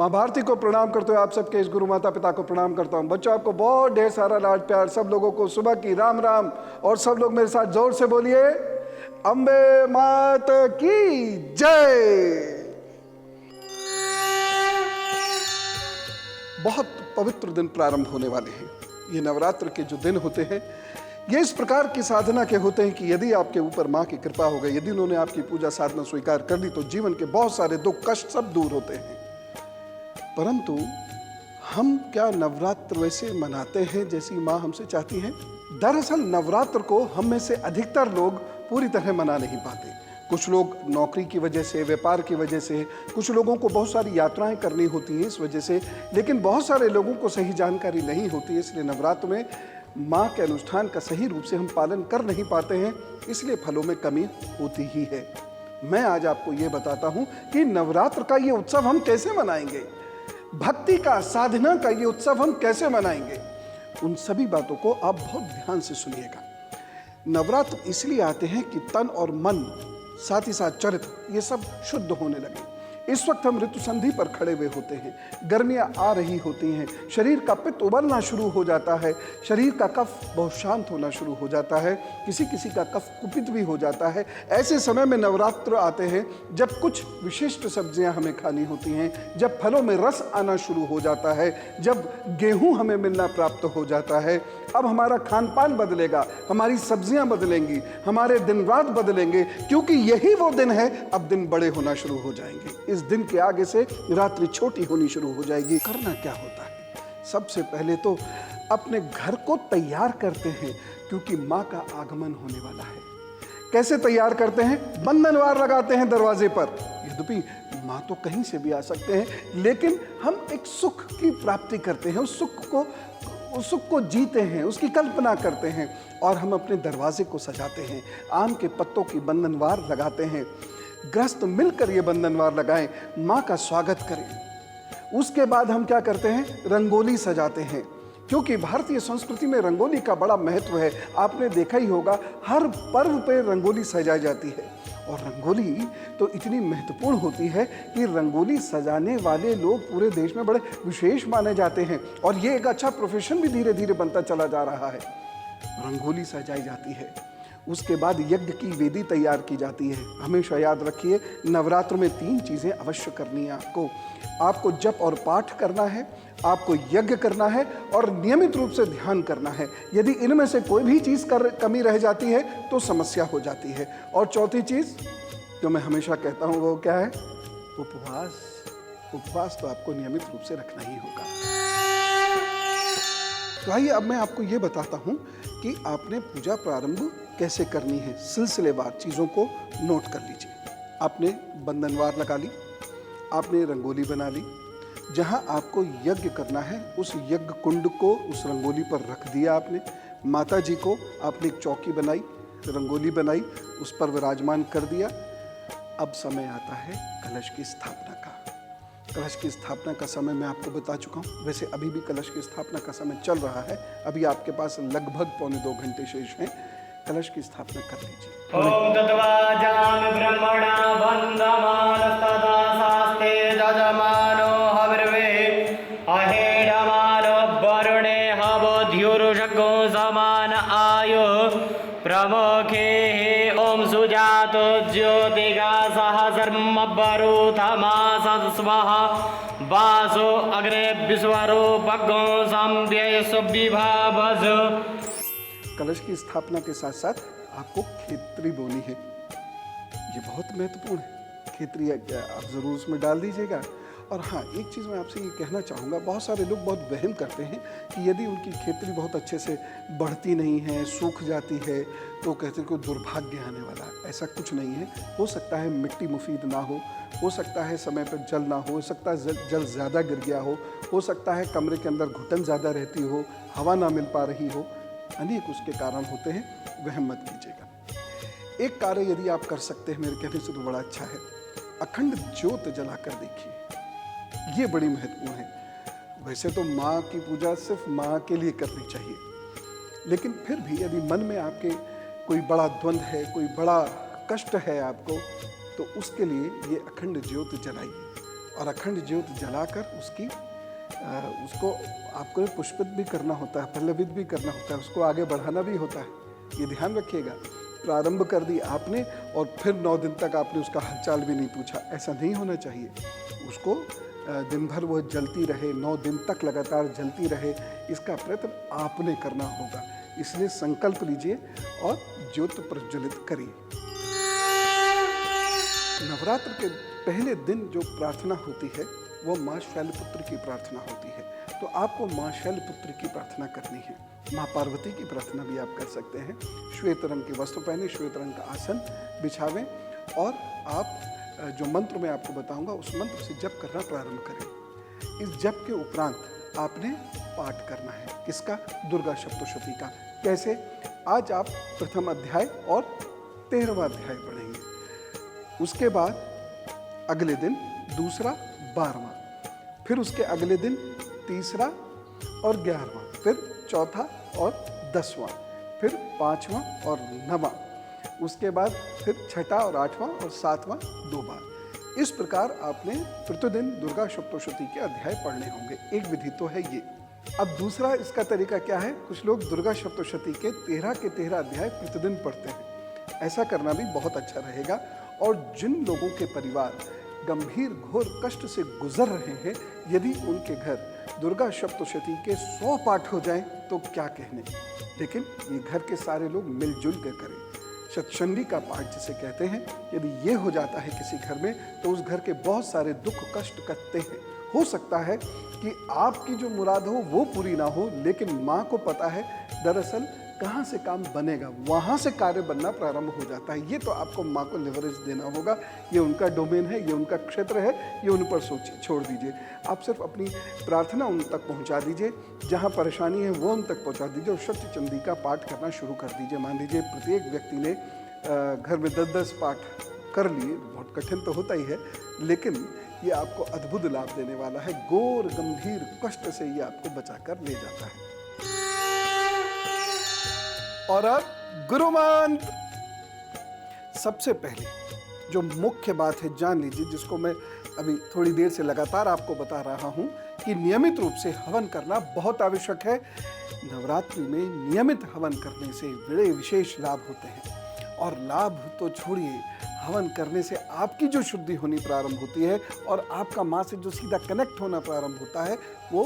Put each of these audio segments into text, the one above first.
माँ भारती को प्रणाम करते हुए आप सबके इस गुरु माता पिता को प्रणाम करता हूँ। बच्चों, आपको बहुत ढेर सारा लाड प्यार। सब लोगों को सुबह की राम राम। और सब लोग मेरे साथ जोर से बोलिए, अम्बे मात की जय। बहुत पवित्र दिन प्रारंभ होने वाले हैं। ये नवरात्र के जो दिन होते हैं, ये इस प्रकार की साधना के होते हैं कि यदि आपके ऊपर माँ की कृपा हो गई, यदि उन्होंने आपकी पूजा साधना स्वीकार कर ली, तो जीवन के बहुत सारे दुख कष्ट सब दूर होते हैं। परंतु हम क्या नवरात्र वैसे मनाते हैं जैसी माँ हमसे चाहती है? दरअसल नवरात्र को हम में से अधिकतर लोग पूरी तरह मना नहीं पाते। कुछ लोग नौकरी की वजह से, व्यापार की वजह से, कुछ लोगों को बहुत सारी यात्राएं करनी होती हैं इस वजह से, लेकिन बहुत सारे लोगों को सही जानकारी नहीं होती है। इसलिए नवरात्र में माँ के अनुष्ठान का सही रूप से हम पालन कर नहीं पाते हैं, इसलिए फलों में कमी होती ही है। मैं आज आपको ये बताता हूँ कि नवरात्र का ये उत्सव हम कैसे मनाएंगे, भक्ति का, साधना का ये उत्सव हम कैसे मनाएंगे। उन सभी बातों को आप बहुत ध्यान से सुनिएगा। नवरात्र इसलिए आते हैं कि तन और मन, साथ ही साथ चरित्र, ये सब शुद्ध होने लगे। इस वक्त हम ऋतु संधि पर खड़े हुए होते हैं, गर्मियां आ रही होती हैं, शरीर का पित्त उबलना शुरू हो जाता है, शरीर का कफ बहुत शांत होना शुरू हो जाता है, किसी किसी का कफ कुपित भी हो जाता है। ऐसे समय में नवरात्र आते हैं जब कुछ विशिष्ट सब्जियां हमें खानी होती हैं, जब फलों में रस आना शुरू हो जाता है, जब गेहूं हमें मिलना प्राप्त हो जाता है। अब हमारा खान पान बदलेगा, हमारी सब्जियां बदलेंगी, हमारे दिन रात बदलेंगे, क्योंकि यही वो दिन है। अब दिन बड़े होना शुरू हो जाएंगे। इस दिन के आगे से रात्रि छोटी होनी शुरू हो जाएगी। करना क्या होता है? सबसे पहले तो अपने घर को तैयार करते हैं, क्योंकि माँ का आगमन होने वाला है। कैसे तैयार करते हैं? बंधनवार लगाते हैं दरवाजे पर। यद्यपि माँ तो कहीं से भी आ सकते हैं, लेकिन हम एक सुख की प्राप्ति करते हैं, उस सुख को जीते हैं, उसकी कल्पना करते हैं, और हम अपने दरवाजे को सजाते हैं। आम के पत्तों की बंधनवार लगाते हैं। गृहस्थ मिलकर ये बंधनवार लगाएं, माँ का स्वागत करें। उसके बाद हम क्या करते हैं? रंगोली सजाते हैं, क्योंकि भारतीय संस्कृति में रंगोली का बड़ा महत्व है। आपने देखा ही होगा, हर पर्व पे रंगोली सजाई जाती है। और रंगोली तो इतनी महत्वपूर्ण होती है कि रंगोली सजाने वाले लोग पूरे देश में बड़े विशेष माने जाते हैं, और ये एक अच्छा प्रोफेशन भी धीरे धीरे बनता चला जा रहा है। रंगोली सजाई जाती है। उसके बाद यज्ञ की वेदी तैयार की जाती है। हमेशा याद रखिए, नवरात्र में 3 चीज़ें अवश्य करनी है आपको जप और पाठ करना है, आपको यज्ञ करना है, और नियमित रूप से ध्यान करना है। यदि इनमें से कोई भी चीज़ कमी रह जाती है तो समस्या हो जाती है। और चौथी चीज़ जो मैं हमेशा कहता हूँ, वो क्या है? उपवास। उपवास तो आपको नियमित रूप से रखना ही होगा। तो आइए अब मैं आपको ये बताता हूँ कि आपने पूजा प्रारंभ कैसे करनी है। सिलसिलेवार चीज़ों को नोट कर लीजिए। आपने बंधनवार लगा ली, आपने रंगोली बना ली। जहाँ आपको यज्ञ करना है, उस यज्ञ कुंड को उस रंगोली पर रख दिया आपने। माता जी को आपने एक चौकी बनाई, रंगोली बनाई, उस पर विराजमान कर दिया। अब समय आता है कलश की स्थापना का। कलश की स्थापना का समय मैं आपको बता चुका हूँ। वैसे अभी भी कलश की स्थापना का समय चल रहा है। अभी आपके पास लगभग 1.25 घंटे शेष हैं। कलश की स्थापना कर लीजिए। ओम तत्वाजामि ब्रह्मणा वन्दमानस्तदा शास्ते जजमानो हविर्वे अहेडमानो वरुणे हवोद्युरुषगो समान आयु प्रमुखे ओम सुजातो ज्योतिगा सहस्रम वरुथमास स्वाहा वासो अग्रे विश्वरूपगो संव्ययसु विभावस। कलश की स्थापना के साथ साथ आपको खेतरी बोनी है। ये बहुत महत्वपूर्ण है। खेतरी आप ज़रूर उसमें डाल दीजिएगा। और हाँ, एक चीज़ मैं आपसे ये कहना चाहूँगा, बहुत सारे लोग बहुत वहम करते हैं कि यदि उनकी खेतरी बहुत अच्छे से बढ़ती नहीं है, सूख जाती है, तो कहते हैं कोई दुर्भाग्य आने वाला है। ऐसा कुछ नहीं है। हो सकता है मिट्टी मुफीद ना हो सकता है समय पर जल ना हो सकता है जल ज़्यादा गिर गया हो सकता है कमरे के अंदर घुटन ज़्यादा रहती हो, हवा ना मिल पा रही हो। अनेक उसके कारण होते हैं, वहम मत कीजिएगा। एक कार्य यदि आप कर सकते हैं मेरे कहने से तो बड़ा अच्छा है। अखंड ज्योत जलाकर देखिए, ये बड़ी महत्वपूर्ण है। वैसे तो माँ की पूजा सिर्फ माँ के लिए करनी चाहिए, लेकिन फिर भी यदि मन में आपके कोई बड़ा द्वंद्व है, कोई बड़ा कष्ट है आपको, तो उसके लिए ये अखंड ज्योत जलाइए और अखंड ज्योत जलाकर उसको आपको पुष्पित भी करना होता है, पल्लवित भी करना होता है, उसको आगे बढ़ाना भी होता है। ये ध्यान रखिएगा। प्रारंभ कर दी आपने और फिर 9 दिन तक आपने उसका हालचाल भी नहीं पूछा, ऐसा नहीं होना चाहिए। उसको दिन भर वो जलती रहे, 9 दिन तक लगातार जलती रहे, इसका प्रयत्न आपने करना होगा। इसलिए संकल्प लीजिए और ज्योत प्रज्वलित करिए। नवरात्र के पहले दिन जो प्रार्थना होती है वो माँ शैलपुत्री की प्रार्थना होती है। तो आपको माँ शैलपुत्री की प्रार्थना करनी है। माँ पार्वती की प्रार्थना भी आप कर सकते हैं। श्वेत रंग के वस्त्र पहने, श्वेत रंग का आसन बिछावें और आप जो मंत्र मैं आपको बताऊंगा उस मंत्र से जप करना प्रारंभ करें। इस जप के उपरांत आपने पाठ करना है। किसका? दुर्गा सप्तशती का। कैसे? आज आप प्रथम अध्याय और 13वां अध्याय पढ़ेंगे। उसके बाद अगले दिन दूसरा, 12वां, फिर उसके अगले दिन तीसरा और 11वां, फिर चौथा और 10वां, फिर 5वां और 9वां, उसके बाद फिर 6ठा और 8वां और 7वां 2 बार। इस प्रकार आपने प्रतिदिन दुर्गा सप्तशती के अध्याय पढ़ने होंगे। एक विधि तो है ये। अब दूसरा इसका तरीका क्या है? कुछ लोग दुर्गा सप्तशती के 13 अध्याय प्रतिदिन पढ़ते हैं। ऐसा करना भी बहुत अच्छा रहेगा। और जिन लोगों के परिवार गंभीर घोर कष्ट से गुजर रहे हैं, यदि उनके घर दुर्गा सप्तशती के 100 पाठ हो जाएं तो क्या कहने। लेकिन ये घर के सारे लोग मिलजुल कर करें। शतचंडी का पाठ जिसे कहते हैं, यदि ये हो जाता है किसी घर में तो उस घर के बहुत सारे दुख कष्ट कटते हैं। हो सकता है कि आपकी जो मुराद हो वो पूरी ना हो, लेकिन माँ को पता है दरअसल कहाँ से काम बनेगा, वहाँ से कार्य बनना प्रारंभ हो जाता है। ये तो आपको माँ को लिवरेज देना होगा। ये उनका डोमेन है, ये उनका क्षेत्र है, ये उन पर छोड़ दीजिए। आप सिर्फ अपनी प्रार्थना उन तक पहुँचा दीजिए, जहाँ परेशानी है वो उन तक पहुँचा दीजिए और शतचंडी का पाठ करना शुरू कर दीजिए। मान लीजिए प्रत्येक व्यक्ति ने घर में 10-10 पाठ कर लिए, बहुत कठिन तो होता ही है, लेकिन ये आपको अद्भुत लाभ देने वाला है। घोर गंभीर कष्ट से ये आपको बचाकर ले जाता है। और अब गुरु मंत्र। सबसे पहले जो मुख्य बात है जान लीजिए, जिसको मैं अभी थोड़ी देर से लगातार आपको बता रहा हूं कि नियमित रूप से हवन करना बहुत आवश्यक है। नवरात्रि में नियमित हवन करने से बड़े विशेष लाभ होते हैं। और लाभ तो छोड़िए, हवन करने से आपकी जो शुद्धि होनी प्रारंभ होती है और आपका माँ से जो सीधा कनेक्ट होना प्रारंभ होता है वो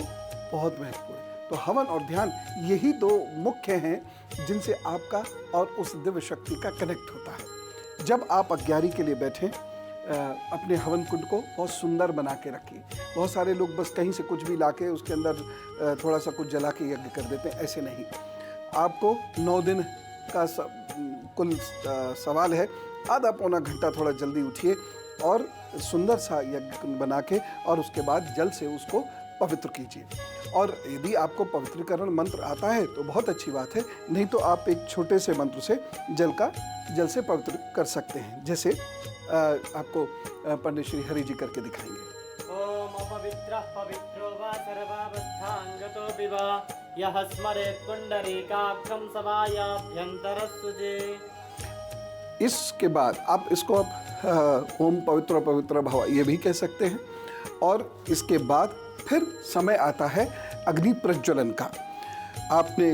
बहुत महत्वपूर्ण है। तो हवन और ध्यान यही 2 मुख्य हैं जिनसे आपका और उस दिव्य शक्ति का कनेक्ट होता है। जब आप अज्ञारी के लिए बैठें, अपने हवन कुंड को बहुत सुंदर बना के रखिए। बहुत सारे लोग बस कहीं से कुछ भी लाके उसके अंदर थोड़ा सा कुछ जला के यज्ञ कर देते हैं। ऐसे नहीं, आपको 9 दिन का कुल सवाल है। आधा पौना घंटा थोड़ा जल्दी उठिए और सुंदर सा यज्ञ कुंड बना के और उसके बाद जल से उसको पवित्र कीजिए। और यदि आपको पवित्रीकरण मंत्र आता है तो बहुत अच्छी बात है, नहीं तो आप एक छोटे से मंत्र से जल से पवित्र कर सकते हैं। जैसे आपको पंडित श्री हरि जी करके दिखाएंगे। ओम अपवित्रः पवित्रो वा सर्वावस्थांगतो विवा यः स्मरेत् पुंडरीकाक्षं सवायाभ्यन्तरस्सुजे। इसके बाद आप इसको ओम पवित्र पवित्र भव ये भी कह सकते हैं। और इसके बाद फिर समय आता है अग्नि प्रज्वलन का। आपने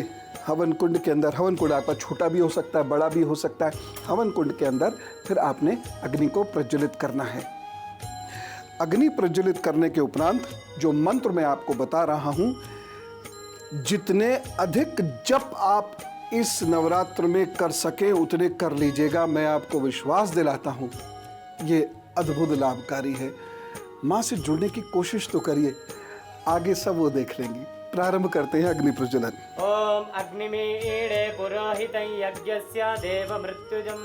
हवन कुंड के अंदर, हवन कुंड आपका छोटा भी हो सकता है, बड़ा भी हो सकता है, हवन कुंड के अंदर फिर आपने अग्नि को प्रज्वलित करना है। अग्नि प्रज्वलित करने के उपरांत जो मंत्र मैं आपको बता रहा हूं, जितने अधिक जप आप इस नवरात्र में कर सके उतने कर लीजिएगा। मैं आपको विश्वास दिलाता हूं ये अद्भुत लाभकारी है। माँ से जुड़ने की कोशिश तो करिए, आगे सब वो देख लेंगी। प्रारंभ करते हैं अग्नि प्रज्वलन। ओम अग्निमीडे पुरोहितं यज्ञस्य देवमृत्युजं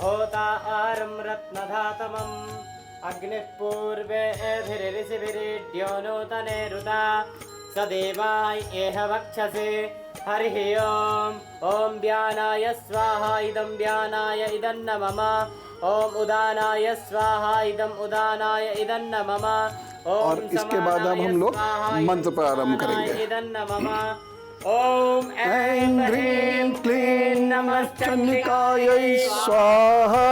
होतारं रत्नधातमं अग्निः पूर्वेभिरिषिभिरीड्यो नूतने रुता स देवाय एह वक्षसे हरिः ओम। ओम व्यानाय स्वाहा इदं व्यानाय इदं न मम। ओम उदानाय स्वाहा इदं उदानाय इदं न मम। और इसके बाद अब हम लोग मंत्र प्रारंभ करेंगे। ओम ऐं ह्रीं क्लीं नमश्चंडिकायै स्वाहा।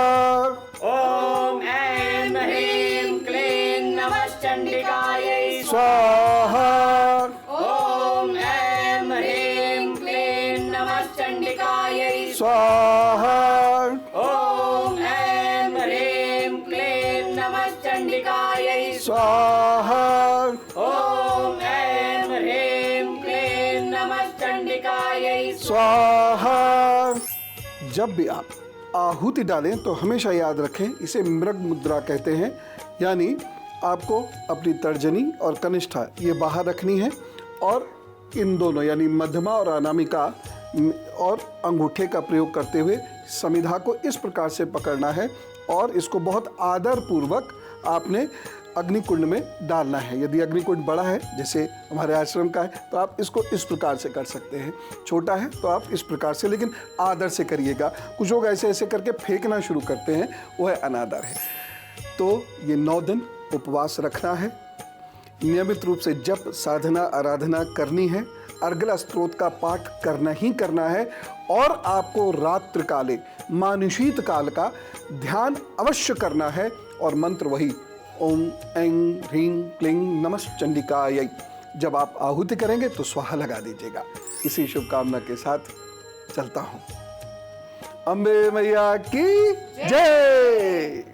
ओम ऐं ह्रीं क्लीं नमः स्वाहा। ॐ ऐं ह्रीं क्लीं नमः चण्डिकायै स्वाहा। ॐ ऐं ह्रीं क्लीं नमः चण्डिकायै स्वाहा। जब भी आप आहुति डालें तो हमेशा याद रखें, इसे मृग मुद्रा कहते हैं, यानी आपको अपनी तर्जनी और कनिष्ठा ये बाहर रखनी है और इन दोनों यानी मध्यमा और अनामिका और अंगूठे का प्रयोग करते हुए समिधा को इस प्रकार से पकड़ना है और इसको बहुत आदर पूर्वक आपने अग्निकुंड में डालना है। यदि अग्निकुंड बड़ा है जैसे हमारे आश्रम का है तो आप इसको इस प्रकार से कर सकते हैं, छोटा है तो आप इस प्रकार से, लेकिन आदर से करिएगा। कुछ लोग ऐसे ऐसे करके फेंकना शुरू करते हैं, वो है अनादर है। तो ये 9 दिन उपवास रखना है, नियमित रूप से जप साधना आराधना करनी है, अर्गला स्तोत्र का पाठ करना ही करना है और आपको रात्रि काले मानुषीत काल का ध्यान अवश्य करना है और मंत्र वही ओम ऐं ह्रीं क्लीं नमः चण्डिकायै। जब आप आहुति करेंगे तो स्वाहा लगा दीजिएगा। इसी शुभकामना के साथ चलता हूँ। अम्बे मैया की जय।